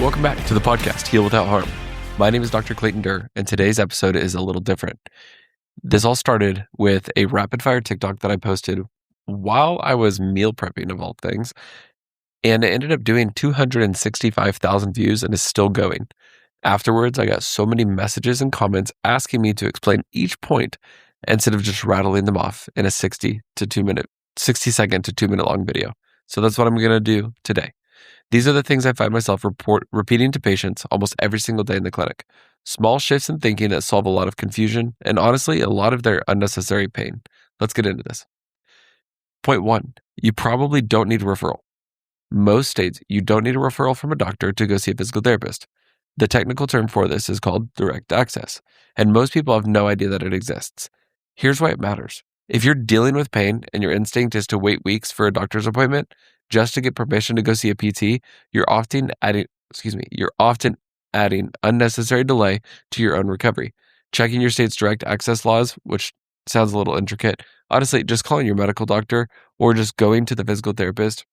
Welcome back to the podcast, Heal Without Harm. My name is Dr. Clayton Durr, and today's episode is a little different. This all started with a rapid-fire TikTok that I posted while I was meal prepping, of all things, and it ended up doing 265,000 views and is still going. Afterwards, I got so many messages and comments asking me to explain each point instead of just rattling them off in a 60 second to 2 minute long video. So that's what I'm going to do today. These are the things I find myself repeating to patients almost every single day in the clinic. Small shifts in thinking that solve a lot of confusion and honestly, a lot of their unnecessary pain. Let's get into this. Point 1, you probably don't need a referral. Most states, you don't need a referral from a doctor to go see a physical therapist. The technical term for this is called direct access, and most people have no idea that it exists. Here's why it matters. If you're dealing with pain and your instinct is to wait weeks for a doctor's appointment just to get permission to go see a PT, you're often adding unnecessary delay to your own recovery. Checking your state's direct access laws, which sounds a little intricate, honestly, just calling your medical doctor or just going to the physical therapist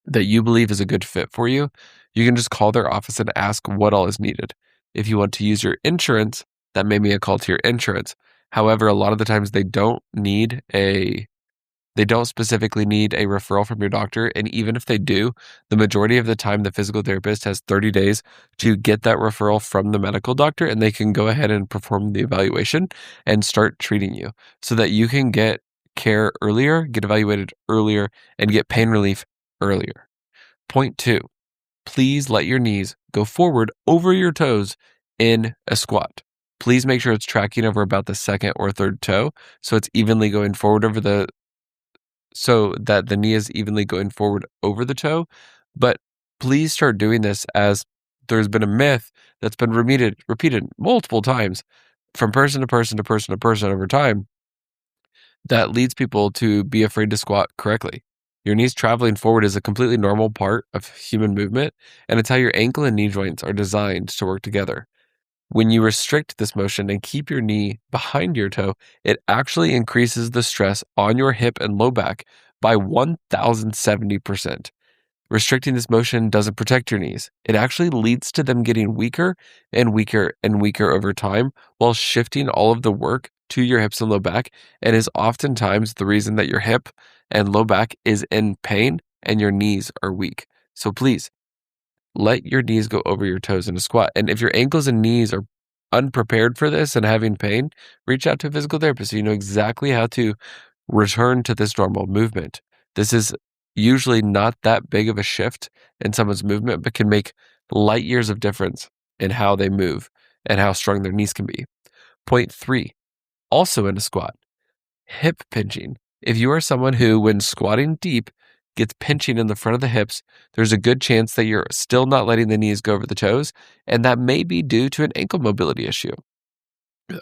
that you believe is a good fit for you, you can just call their office and ask what all is needed. If you want to use your insurance, that may be a call to your insurance. However, a lot of the times they don't specifically need a referral from your doctor. And even if they do, the majority of the time, the physical therapist has 30 days to get that referral from the medical doctor, and they can go ahead and perform the evaluation and start treating you so that you can get care earlier, get evaluated earlier, and get pain relief earlier. Point 2, please let your knees go forward over your toes in a squat. Please make sure it's tracking over about the second or third toe so it's evenly going forward so that the knee is evenly going forward over the toe. But please start doing this, as there's been a myth that's been repeated multiple times from person to person to person to person over time that leads people to be afraid to squat correctly. Your knees traveling forward is a completely normal part of human movement, and it's how your ankle and knee joints are designed to work together. When you restrict this motion and keep your knee behind your toe, it actually increases the stress on your hip and low back by 1,070%. Restricting this motion doesn't protect your knees. It actually leads to them getting weaker and weaker and weaker over time while shifting all of the work to your hips and low back, and is oftentimes the reason that your hip and low back is in pain and your knees are weak. So please, let your knees go over your toes in a squat. And if your ankles and knees are unprepared for this and having pain, reach out to a physical therapist so you know exactly how to return to this normal movement. This is usually not that big of a shift in someone's movement, but can make light years of difference in how they move and how strong their knees can be. Point 3, also in a squat, hip pinching. If you are someone who, when squatting deep, gets pinching in the front of the hips, there's a good chance that you're still not letting the knees go over the toes, and that may be due to an ankle mobility issue.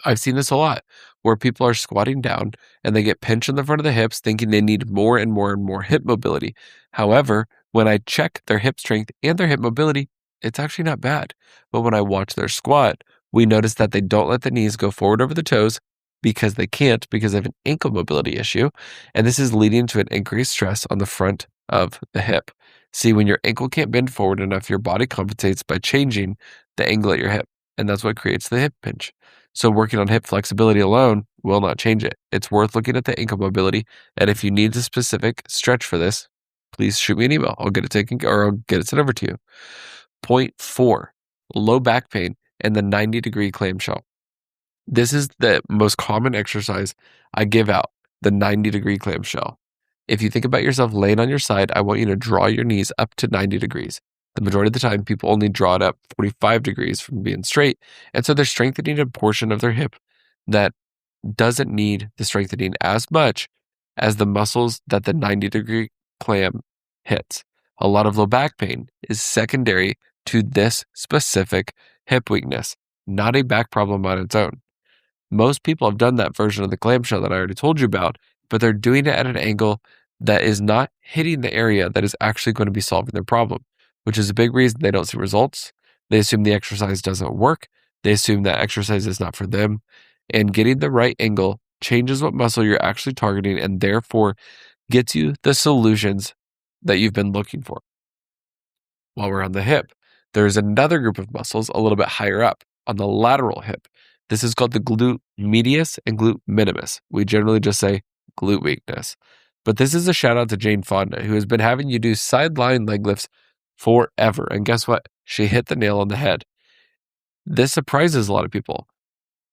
I've seen this a lot, where people are squatting down and they get pinched in the front of the hips thinking they need more and more and more hip mobility. However, when I check their hip strength and their hip mobility, it's actually not bad. But when I watch their squat, we notice that they don't let the knees go forward over the toes because they can't, because of an ankle mobility issue. And this is leading to an increased stress on the front of the hip. See, when your ankle can't bend forward enough, your body compensates by changing the angle at your hip. And that's what creates the hip pinch. So working on hip flexibility alone will not change it. It's worth looking at the ankle mobility. And if you need a specific stretch for this, please shoot me an email. I'll get it taken, or I'll get it sent over to you. Point 4, low back pain and the 90-degree clamshell. This is the most common exercise I give out, the 90-degree clamshell. If you think about yourself laying on your side, I want you to draw your knees up to 90 degrees. The majority of the time, people only draw it up 45 degrees from being straight. And so they're strengthening a portion of their hip that doesn't need the strengthening as much as the muscles that the 90-degree clam hits. A lot of low back pain is secondary to this specific hip weakness, not a back problem on its own. Most people have done that version of the clamshell that I already told you about, but they're doing it at an angle that is not hitting the area that is actually going to be solving their problem, which is a big reason they don't see results. They assume the exercise doesn't work. They assume that exercise is not for them. And getting the right angle changes what muscle you're actually targeting and therefore gets you the solutions that you've been looking for. While we're on the hip, There's another group of muscles a little bit higher up on the lateral hip. This is called the glute medius and glute minimus. We generally just say glute weakness. But this is a shout out to Jane Fonda, who has been having you do sideline leg lifts forever. And guess what? She hit the nail on the head. This surprises a lot of people.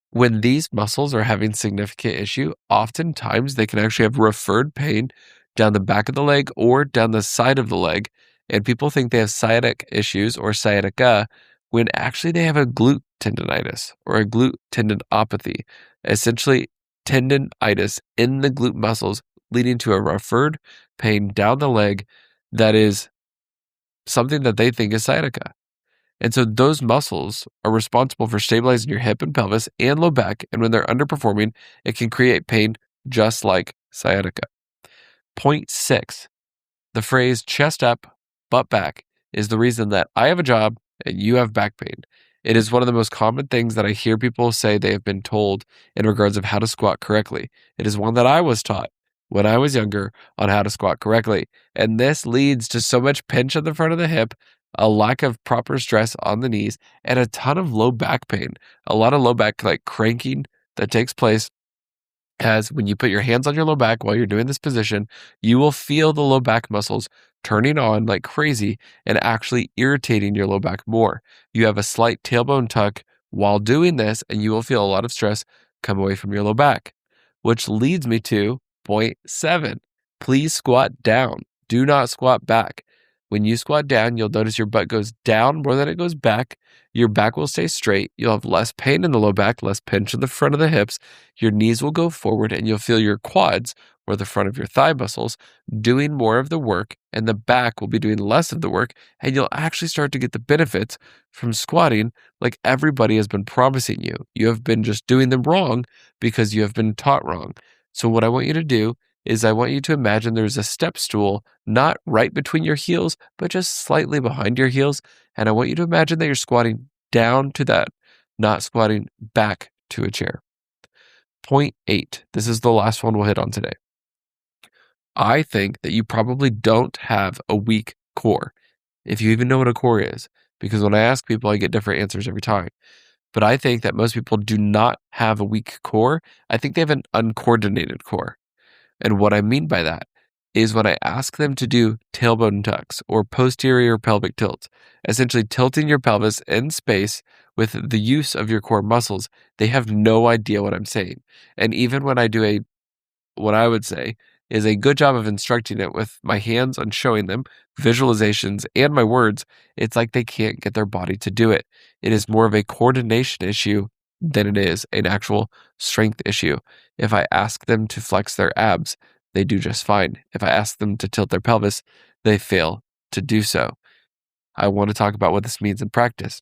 When these muscles are having significant issue, oftentimes they can actually have referred pain down the back of the leg or down the side of the leg. And people think they have sciatic issues or sciatica when actually they have a glute tendinitis or a glute tendinopathy, essentially tendinitis in the glute muscles leading to a referred pain down the leg that is something that they think is sciatica. And so those muscles are responsible for stabilizing your hip and pelvis and low back. And when they're underperforming, it can create pain just like sciatica. Point 6, the phrase chest up, butt back is the reason that I have a job and you have back pain. It is one of the most common things that I hear people say they have been told in regards of how to squat correctly. It is one that I was taught when I was younger on how to squat correctly. And this leads to so much pinch at the front of the hip, a lack of proper stress on the knees, and a ton of low back pain. A lot of low back like cranking that takes place as when you put your hands on your low back while you're doing this position, you will feel the low back muscles turning on like crazy and actually irritating your low back more. You have a slight tailbone tuck while doing this, and you will feel a lot of stress come away from your low back, which leads me to point 7. Please squat down. Do not squat back. When you squat down, you'll notice your butt goes down more than it goes back. Your back will stay straight. You'll have less pain in the low back, less pinch in the front of the hips. Your knees will go forward, and you'll feel your quads, or the front of your thigh muscles, doing more of the work, and the back will be doing less of the work, and you'll actually start to get the benefits from squatting like everybody has been promising you. You have been just doing them wrong because you have been taught wrong. So what I want you to do is I want you to imagine there's a step stool, not right between your heels, but just slightly behind your heels. And I want you to imagine that you're squatting down to that, not squatting back to a chair. Point 8. This is the last one we'll hit on today. I think that you probably don't have a weak core, if you even know what a core is, because when I ask people, I get different answers every time. But I think that most people do not have a weak core. I think they have an uncoordinated core. And what I mean by that is when I ask them to do tailbone tucks or posterior pelvic tilts, essentially tilting your pelvis in space with the use of your core muscles, they have no idea what I'm saying. And even when I do what I would say is a good job of instructing it with my hands on showing them visualizations and my words, it's like they can't get their body to do it. It is more of a coordination issue than it is an actual strength issue. If I ask them to flex their abs, they do just fine. If I ask them to tilt their pelvis, they fail to do so. I want to talk about what this means in practice.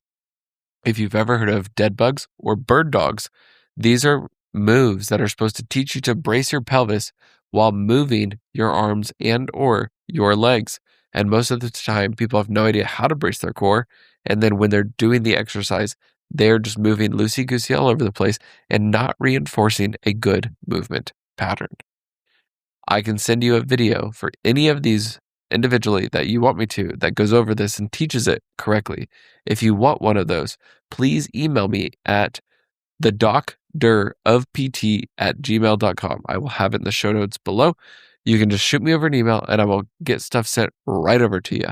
If you've ever heard of dead bugs or bird dogs, these are moves that are supposed to teach you to brace your pelvis while moving your arms and or your legs. And most of the time, people have no idea how to brace their core. And then when they're doing the exercise, they're just moving loosey-goosey all over the place and not reinforcing a good movement pattern. I can send you a video for any of these individually that you want me to that goes over this and teaches it correctly. If you want one of those, please email me at thedoctorofpt@gmail.com. I will have it in the show notes below. You can just shoot me over an email and I will get stuff sent right over to you.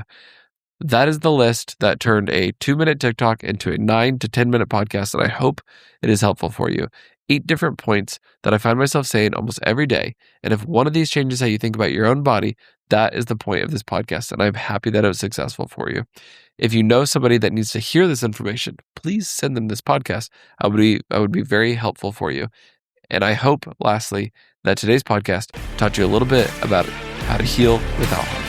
That is the list that turned a 2-minute TikTok into a 9 to 10-minute podcast, and I hope it is helpful for you. 8 different points that I find myself saying almost every day. And if one of these changes how you think about your own body, that is the point of this podcast, and I'm happy that it was successful for you. If you know somebody that needs to hear this information, please send them this podcast. I would be very helpful for you. And I hope, lastly, that today's podcast taught you a little bit about how to heal without harm.